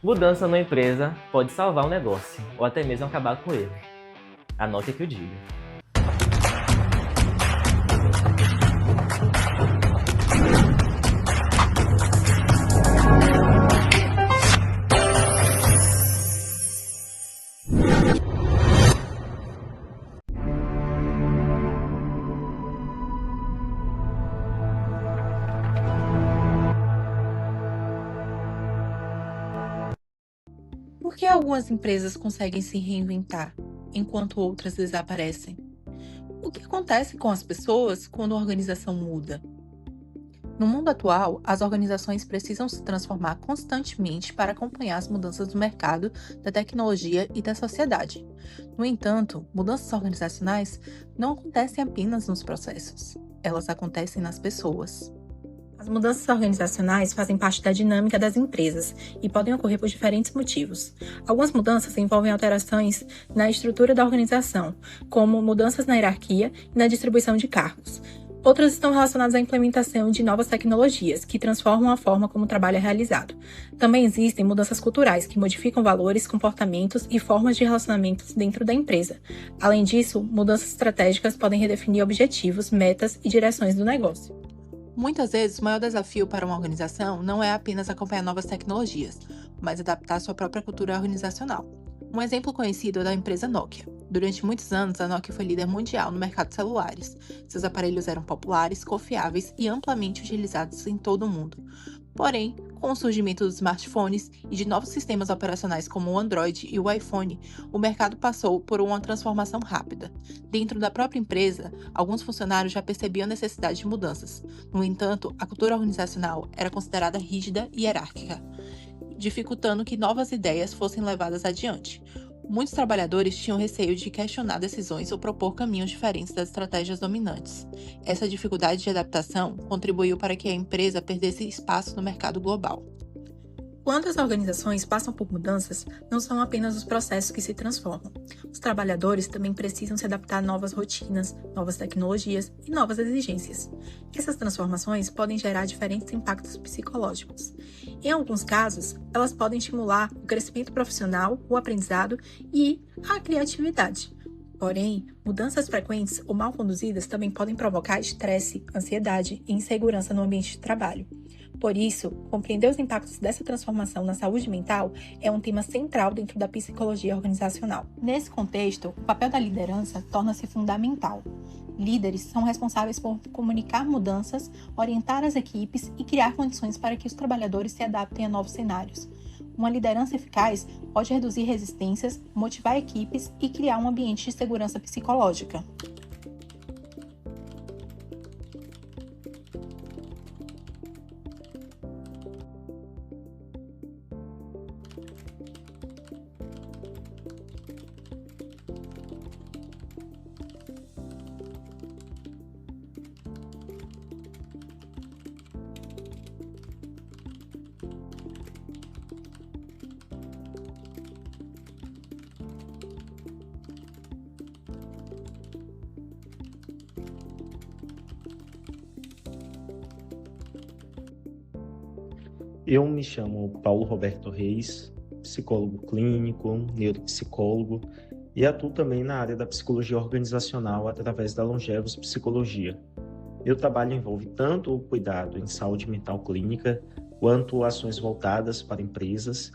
Mudança numa empresa pode salvar um negócio, ou até mesmo acabar com ele. Anote o que eu digo. Por que algumas empresas conseguem se reinventar, enquanto outras desaparecem? O que acontece com as pessoas quando a organização muda? No mundo atual, as organizações precisam se transformar constantemente para acompanhar as mudanças do mercado, da tecnologia e da sociedade. No entanto, mudanças organizacionais não acontecem apenas nos processos, elas acontecem nas pessoas. As mudanças organizacionais fazem parte da dinâmica das empresas e podem ocorrer por diferentes motivos. Algumas mudanças envolvem alterações na estrutura da organização, como mudanças na hierarquia e na distribuição de cargos. Outras estão relacionadas à implementação de novas tecnologias, que transformam a forma como o trabalho é realizado. Também existem mudanças culturais, que modificam valores, comportamentos e formas de relacionamentos dentro da empresa. Além disso, mudanças estratégicas podem redefinir objetivos, metas e direções do negócio. Muitas vezes, o maior desafio para uma organização não é apenas acompanhar novas tecnologias, mas adaptar sua própria cultura organizacional. Um exemplo conhecido é da empresa Nokia. Durante muitos anos, a Nokia foi líder mundial no mercado de celulares. Seus aparelhos eram populares, confiáveis e amplamente utilizados em todo o mundo. Porém, com o surgimento dos smartphones e de novos sistemas operacionais como o Android e o iPhone, o mercado passou por uma transformação rápida. Dentro da própria empresa, alguns funcionários já percebiam a necessidade de mudanças. No entanto, a cultura organizacional era considerada rígida e hierárquica, dificultando que novas ideias fossem levadas adiante. Muitos trabalhadores tinham receio de questionar decisões ou propor caminhos diferentes das estratégias dominantes. Essa dificuldade de adaptação contribuiu para que a empresa perdesse espaço no mercado global. Quando as organizações passam por mudanças, não são apenas os processos que se transformam. Os trabalhadores também precisam se adaptar a novas rotinas, novas tecnologias e novas exigências. Essas transformações podem gerar diferentes impactos psicológicos. Em alguns casos, elas podem estimular o crescimento profissional, o aprendizado e a criatividade. Porém, mudanças frequentes ou mal conduzidas também podem provocar estresse, ansiedade e insegurança no ambiente de trabalho. Por isso, compreender os impactos dessa transformação na saúde mental é um tema central dentro da psicologia organizacional. Nesse contexto, o papel da liderança torna-se fundamental. Líderes são responsáveis por comunicar mudanças, orientar as equipes e criar condições para que os trabalhadores se adaptem a novos cenários. Uma liderança eficaz pode reduzir resistências, motivar equipes e criar um ambiente de segurança psicológica. Eu me chamo Paulo Roberto Reis, psicólogo clínico, neuropsicólogo e atuo também na área da psicologia organizacional através da Longevos Psicologia. Meu trabalho envolve tanto o cuidado em saúde mental clínica, quanto ações voltadas para empresas,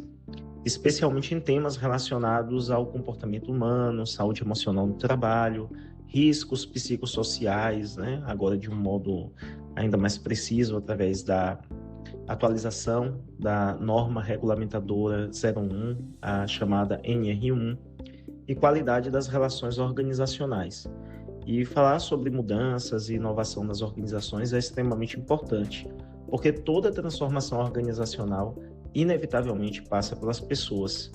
especialmente em temas relacionados ao comportamento humano, saúde emocional no trabalho, riscos psicossociais, agora de um modo ainda mais preciso através da atualização da norma regulamentadora 01, a chamada NR1, e qualidade das relações organizacionais. E falar sobre mudanças e inovação nas organizações é extremamente importante, porque toda transformação organizacional inevitavelmente passa pelas pessoas.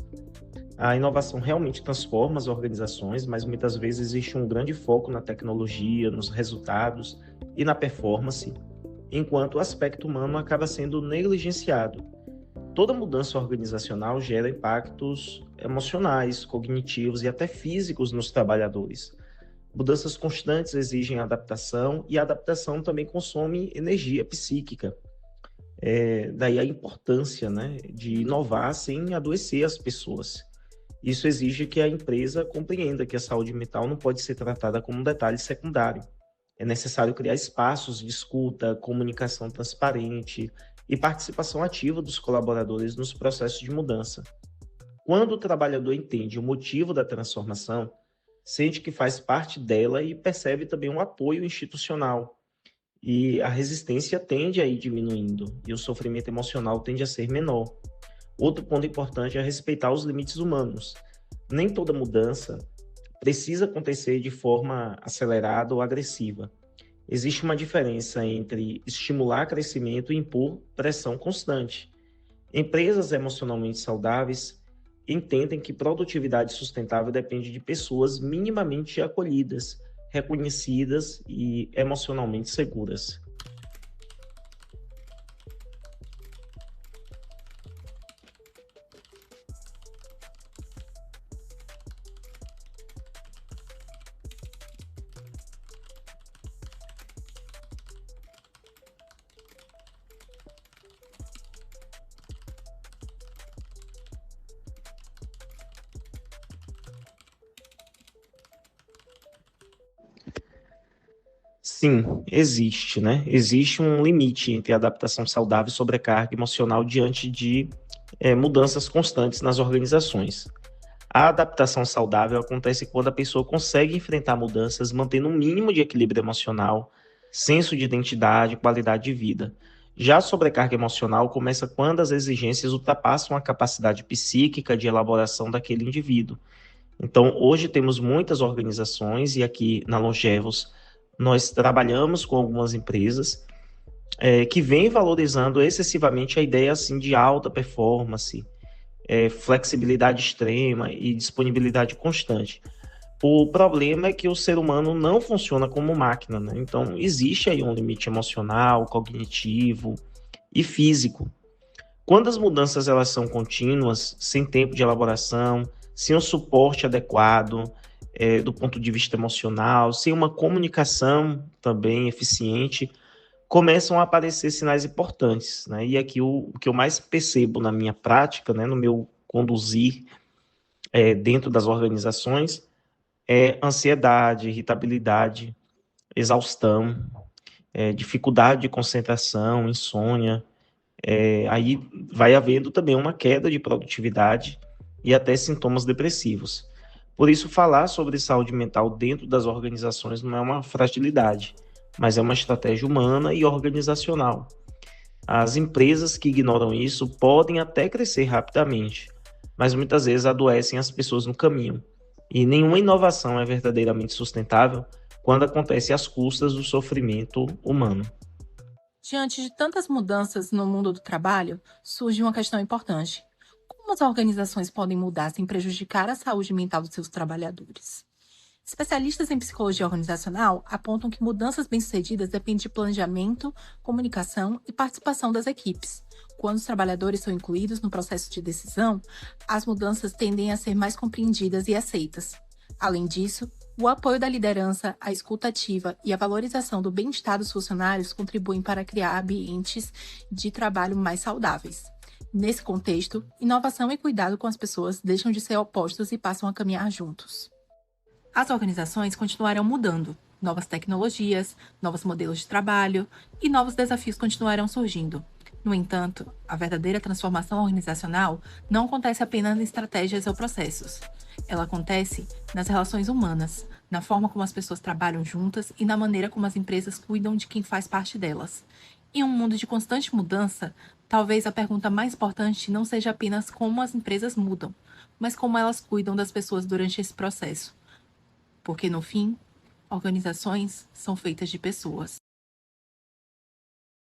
A inovação realmente transforma as organizações, mas muitas vezes existe um grande foco na tecnologia, nos resultados e na performance, enquanto o aspecto humano acaba sendo negligenciado. Toda mudança organizacional gera impactos emocionais, cognitivos e até físicos nos trabalhadores. Mudanças constantes exigem adaptação e a adaptação também consome energia psíquica. Daí a importância, né, de inovar sem adoecer as pessoas. Isso exige que a empresa compreenda que a saúde mental não pode ser tratada como um detalhe secundário. É necessário criar espaços de escuta, comunicação transparente e participação ativa dos colaboradores nos processos de mudança. Quando o trabalhador entende o motivo da transformação, sente que faz parte dela e percebe também um apoio institucional. E a resistência tende a ir diminuindo e o sofrimento emocional tende a ser menor. Outro ponto importante é respeitar os limites humanos. Nem toda mudança precisa acontecer de forma acelerada ou agressiva. Existe uma diferença entre estimular crescimento e impor pressão constante. Empresas emocionalmente saudáveis entendem que produtividade sustentável depende de pessoas minimamente acolhidas, reconhecidas e emocionalmente seguras. Sim, existe, né? Existe um limite entre adaptação saudável e sobrecarga emocional diante de mudanças constantes nas organizações. A adaptação saudável acontece quando a pessoa consegue enfrentar mudanças mantendo um mínimo de equilíbrio emocional, senso de identidade e qualidade de vida. Já a sobrecarga emocional começa quando as exigências ultrapassam a capacidade psíquica de elaboração daquele indivíduo. Então, hoje temos muitas organizações, e aqui na Longevos nós trabalhamos com algumas empresas que vêm valorizando excessivamente a ideia assim, de alta performance, flexibilidade extrema e disponibilidade constante. O problema é que o ser humano não funciona como máquina, né? Então, existe aí um limite emocional, cognitivo e físico. Quando as mudanças elas são contínuas, sem tempo de elaboração, sem um suporte adequado, do ponto de vista emocional, sem uma comunicação também eficiente, começam a aparecer sinais importantes, né? E aqui o que eu mais percebo na minha prática, né, no meu conduzir dentro das organizações, é ansiedade, irritabilidade, exaustão, dificuldade de concentração, insônia. Aí vai havendo também uma queda de produtividade e até sintomas depressivos. Por isso, falar sobre saúde mental dentro das organizações não é uma fragilidade, mas é uma estratégia humana e organizacional. As empresas que ignoram isso podem até crescer rapidamente, mas muitas vezes adoecem as pessoas no caminho. E nenhuma inovação é verdadeiramente sustentável quando acontece às custas do sofrimento humano. Diante de tantas mudanças no mundo do trabalho, surge uma questão importante. Como as organizações podem mudar sem prejudicar a saúde mental dos seus trabalhadores? Especialistas em psicologia organizacional apontam que mudanças bem-sucedidas dependem de planejamento, comunicação e participação das equipes. Quando os trabalhadores são incluídos no processo de decisão, as mudanças tendem a ser mais compreendidas e aceitas. Além disso, o apoio da liderança, a escuta ativa e a valorização do bem-estar dos funcionários contribuem para criar ambientes de trabalho mais saudáveis. Nesse contexto, inovação e cuidado com as pessoas deixam de ser opostos e passam a caminhar juntos. As organizações continuarão mudando, novas tecnologias, novos modelos de trabalho e novos desafios continuarão surgindo. No entanto, a verdadeira transformação organizacional não acontece apenas em estratégias ou processos. Ela acontece nas relações humanas, na forma como as pessoas trabalham juntas e na maneira como as empresas cuidam de quem faz parte delas. Em um mundo de constante mudança, talvez a pergunta mais importante não seja apenas como as empresas mudam, mas como elas cuidam das pessoas durante esse processo. Porque, no fim, organizações são feitas de pessoas.